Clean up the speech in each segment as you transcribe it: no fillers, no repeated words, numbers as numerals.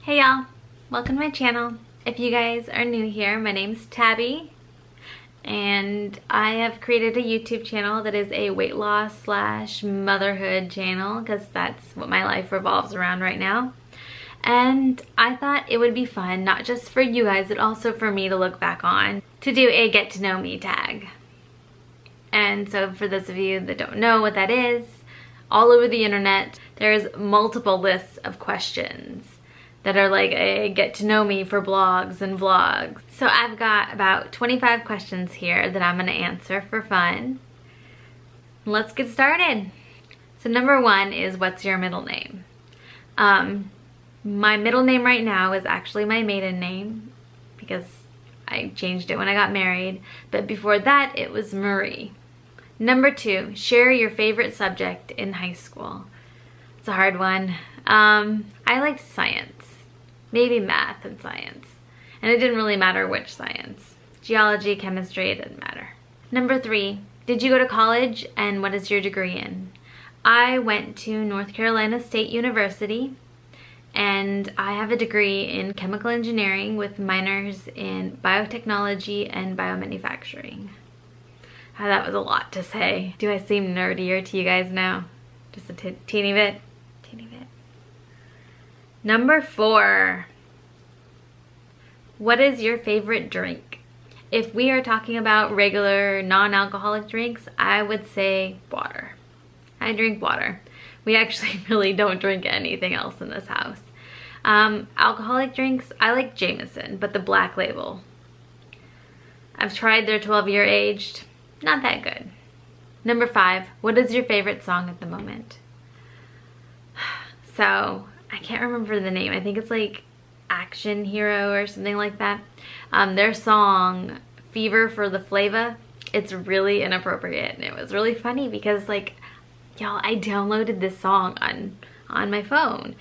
Hey y'all, welcome to my channel. If you guys are new here, my name's Tabby and I have created a YouTube channel that is a weight loss / motherhood channel because that's what my life revolves around right now. And I thought it would be fun, not just for you guys, but also for me to look back on, to do a get to know me tag. And so for those of you that don't know what that is, all over the internet, there's multiple lists of questions that are like a get to know me for blogs and vlogs. So I've got about 25 questions here that I'm gonna answer for fun. Let's get started. So number one is, what's your middle name? My middle name right now is actually my maiden name because I changed it when I got married, but before that it was Marie. Number two, share your favorite subject in high school. It's a hard one. I liked science. Maybe math and science. And it didn't really matter which science. Geology, chemistry, it didn't matter. Number three, did you go to college and what is your degree in? I went to North Carolina State University and I have a degree in chemical engineering with minors in biotechnology and biomanufacturing. That was a lot to say. Do I seem nerdier to you guys now? Just a teeny bit? Teeny bit. Number four, what is your favorite drink? If we are talking about regular non-alcoholic drinks, I would say water. I drink water. We actually really don't drink anything else in this house. Alcoholic drinks, I like Jameson, but the black label. I've tried their 12-year aged, not that good. Number five, what is your favorite song at the moment? So, I can't remember the name. I think it's like Action Hero or something like that. Their song, Fever for the Flava, it's really inappropriate. And it was really funny because like, y'all, I downloaded this song on my phone.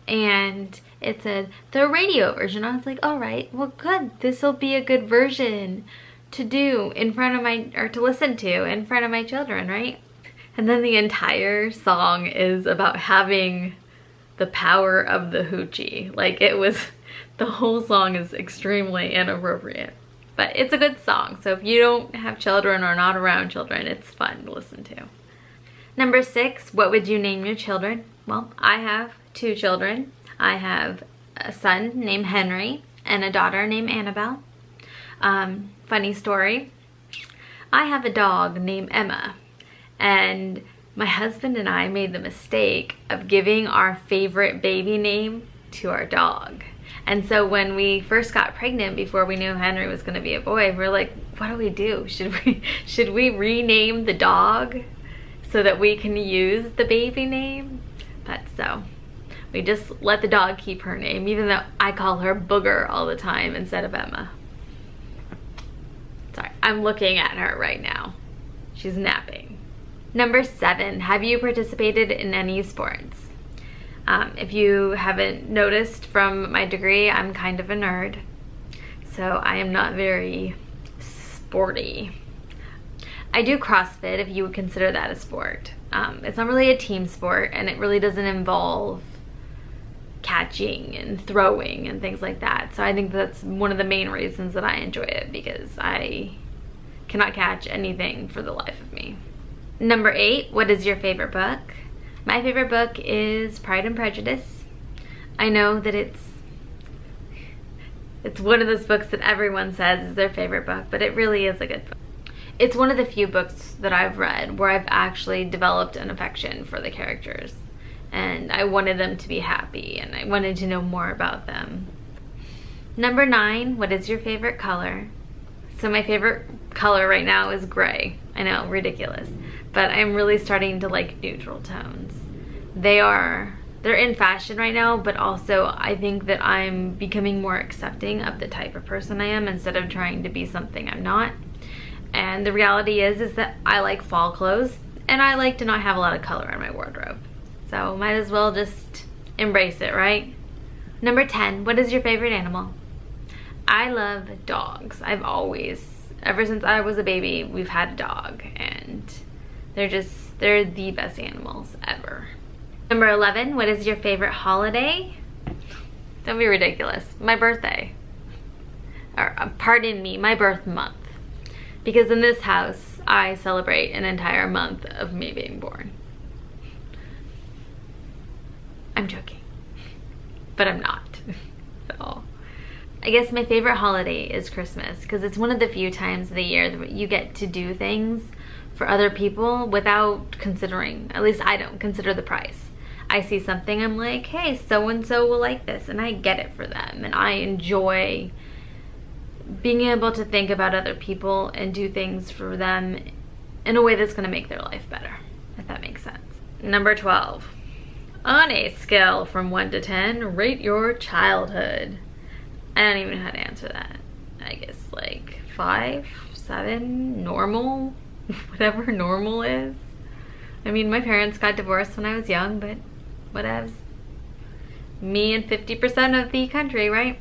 And it said the radio version. I was like, all right, well good. This will be a good version to do in front of my, or to listen to in front of my children, right? And then the entire song is about having the power of the hoochie. Like it was, the whole song is extremely inappropriate. But it's a good song, so if you don't have children or not around children, it's fun to listen to. Number six, what would you name your children? Well, I have two children. I have a son named Henry and a daughter named Annabelle. Funny story, I have a dog named Emma, and my husband and I made the mistake of giving our favorite baby name to our dog. And so when we first got pregnant, before we knew Henry was gonna be a boy, we were like, what do we do? Should we rename the dog so that we can use the baby name? But so we just let the dog keep her name, even though I call her Booger all the time instead of Emma. Sorry, I'm looking at her right now. She's napping. Number seven, have you participated in any sports? If you haven't noticed from my degree, I'm kind of a nerd. So I am not very sporty. I do CrossFit, if you would consider that a sport. It's not really a team sport and it really doesn't involve catching and throwing and things like that. So I think that's one of the main reasons that I enjoy it, because I cannot catch anything for the life of me. Number eight, what is your favorite book? My favorite book is Pride and Prejudice. I know that it's one of those books that everyone says is their favorite book, but it really is a good book. It's one of the few books that I've read where I've actually developed an affection for the characters. And I wanted them to be happy and I wanted to know more about them. Number nine, what is your favorite color? So my favorite color right now is gray. I know, ridiculous. But I'm really starting to like neutral tones. They're in fashion right now, but also I think that I'm becoming more accepting of the type of person I am instead of trying to be something I'm not. And the reality is that I like fall clothes and I like to not have a lot of color in my wardrobe. So might as well just embrace it, right? Number 10, what is your favorite animal? I love dogs. I've always, ever since I was a baby, we've had a dog and they're the best animals ever. Number 11, what is your favorite holiday? Don't be ridiculous. My birthday. Or, pardon me, my birth month. Because in this house, I celebrate an entire month of me being born. I'm joking. But I'm not at all. I guess my favorite holiday is Christmas because it's one of the few times of the year that you get to do things for other people without considering, at least I don't consider the price. I see something, I'm like, hey, so-and-so will like this, and I get it for them, and I enjoy being able to think about other people and do things for them in a way that's gonna make their life better, if that makes sense. Number 12. On a scale from 1 to 10, rate your childhood. I don't even know how to answer that. I guess like 5, 7, normal, whatever normal is. I mean, my parents got divorced when I was young, but whatevs. Me and 50% of the country, right?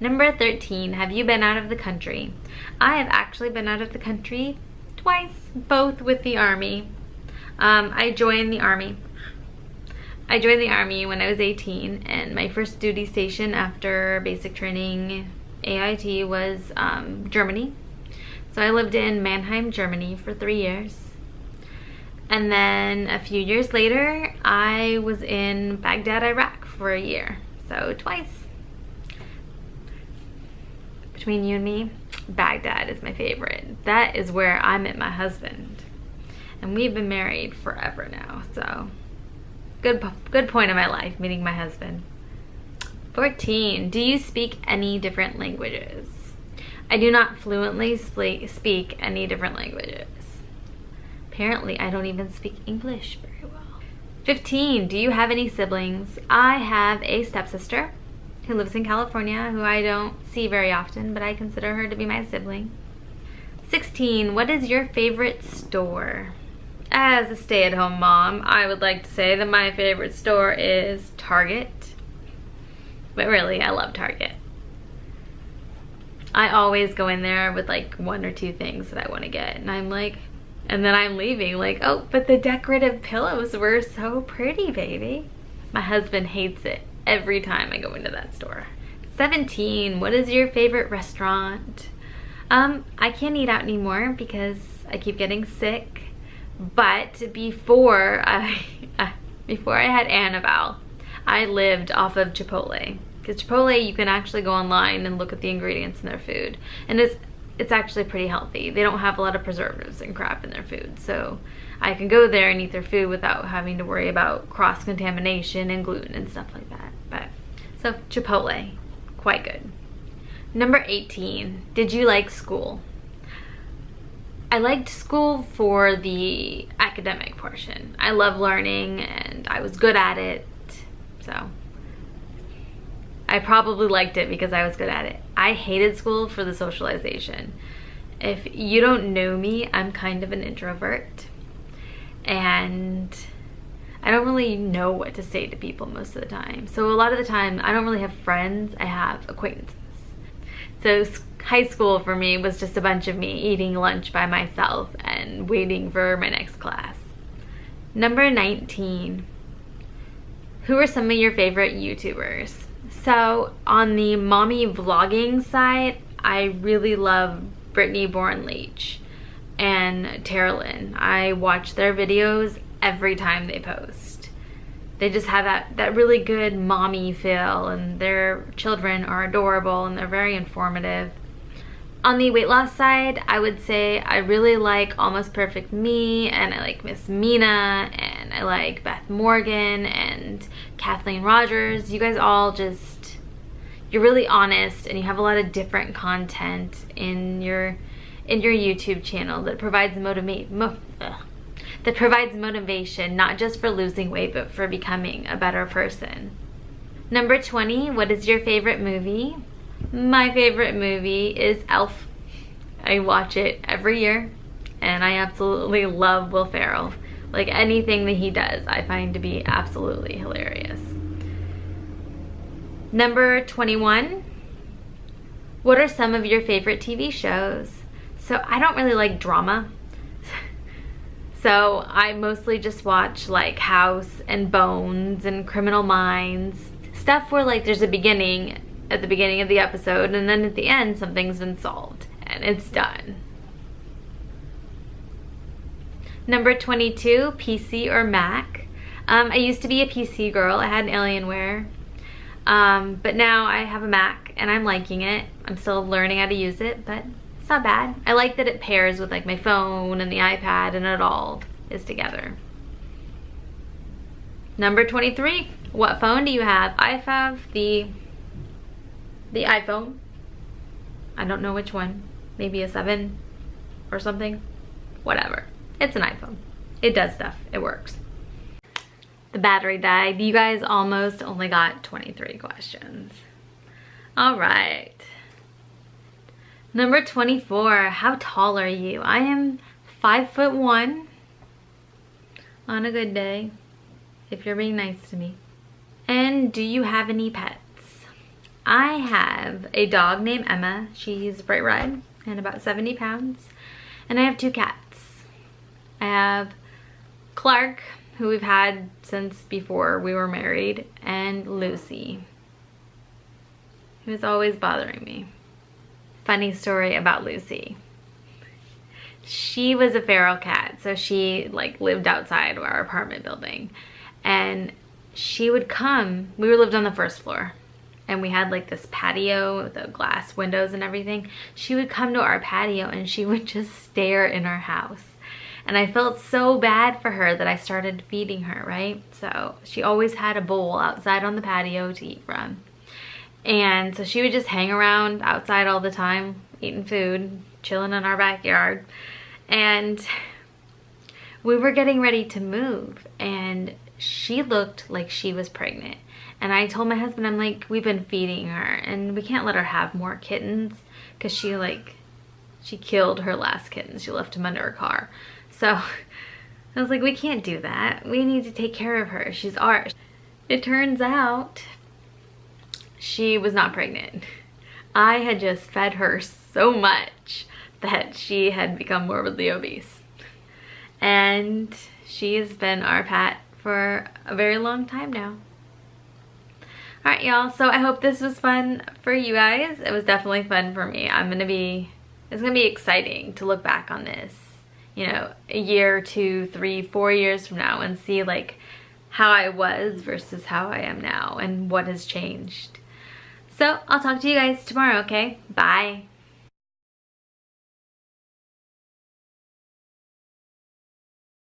Number 13, have you been out of the country? I have actually been out of the country twice, both with the Army. I joined the Army. I joined the Army when I was 18, and my first duty station after basic training AIT was Germany. So I lived in Mannheim, Germany for 3 years. And then a few years later, I was in Baghdad, Iraq for a year. So twice. Between you and me, Baghdad is my favorite. That is where I met my husband. And we've been married forever now, so good point in my life, meeting my husband. 14, do you speak any different languages? I do not fluently speak any different languages. Apparently, I don't even speak English very well. 15, do you have any siblings? I have a stepsister who lives in California, who I don't see very often, but I consider her to be my sibling. 16, what is your favorite store? As a stay-at-home mom, I would like to say that my favorite store is Target. But really, I love Target. I always go in there with like 1 or 2 things that I want to get, and I'm like, and then I'm leaving like, oh, but the decorative pillows were so pretty, baby. My husband hates it every time I go into that store. 17, what is your favorite restaurant? I can't eat out anymore because I keep getting sick. But before I had Annabelle, I lived off of Chipotle. Because Chipotle, you can actually go online and look at the ingredients in their food. And it's actually pretty healthy. They don't have a lot of preservatives and crap in their food. So I can go there and eat their food without having to worry about cross-contamination and gluten and stuff like that. But so Chipotle, quite good. Number 18, did you like school? I liked school for the academic portion. I love learning and I was good at it, so I probably liked it because I was good at it. I hated school for the socialization. If you don't know me, I'm kind of an introvert and I don't really know what to say to people most of the time. So a lot of the time, I don't really have friends, I have acquaintances. So high school for me was just a bunch of me eating lunch by myself and waiting for my next class. Number 19, who are some of your favorite YouTubers? So on the mommy vlogging side, I really love Brittany Bourne Leach and Tara Lynn. I watch their videos every time they post. They just have that really good mommy feel, and their children are adorable and they're very informative. On the weight loss side, I would say I really like Almost Perfect Me, and I like Miss Mina, and I like Beth Morgan and Kathleen Rogers. You guys all just, you're really honest and you have a lot of different content in your YouTube channel that provides motivation, not just for losing weight, but for becoming a better person. Number 20, what is your favorite movie? My favorite movie is Elf. I watch it every year, and I absolutely love Will Ferrell. Like, anything that he does, I find to be absolutely hilarious. Number 21, what are some of your favorite TV shows? So I don't really like drama. So I mostly just watch like House and Bones and Criminal Minds. Stuff where like there's a beginning at the beginning of the episode, and then at the end something's been solved and it's done. Number 22, PC or Mac. I used to be a PC girl. I had an Alienware. But now I have a Mac and I'm liking it. I'm still learning how to use it, but it's not bad. I like that it pairs with like my phone and the iPad and it all is together. Number 23, what phone do you have? I have the iPhone. I don't know which one. Maybe a 7 or something. Whatever. It's an iPhone. It does stuff. It works. The battery died. You guys almost only got 23 questions. All right. Number 24, how tall are you? I am 5'1" on a good day, if you're being nice to me. And do you have any pets? I have a dog named Emma. She's bright red and about 70 pounds. And I have 2 cats. I have Clark, who we've had since before we were married, and Lucy, who's always bothering me. Funny story about Lucy. She was a feral cat, so she like lived outside our apartment building, and she would come. We lived on the first floor, and we had like this patio with the glass windows and everything. She would come to our patio and she would just stare in our house. And I felt so bad for her that I started feeding her, right? So she always had a bowl outside on the patio to eat from. And so she would just hang around outside all the time, eating food, chilling in our backyard. And we were getting ready to move, and she looked like she was pregnant. And I told my husband, I'm like, we've been feeding her and we can't let her have more kittens, because she killed her last kitten. She left him under her car. So I was like, we can't do that. We need to take care of her. She's ours. It turns out she was not pregnant. I had just fed her so much that she had become morbidly obese. And she has been our pet for a very long time now. All right, y'all. So I hope this was fun for you guys. It was definitely fun for me. It's gonna be exciting to look back on this, you know, a year, 2, 3, 4 years from now and see like how I was versus how I am now and what has changed. So I'll talk to you guys tomorrow, okay? Bye.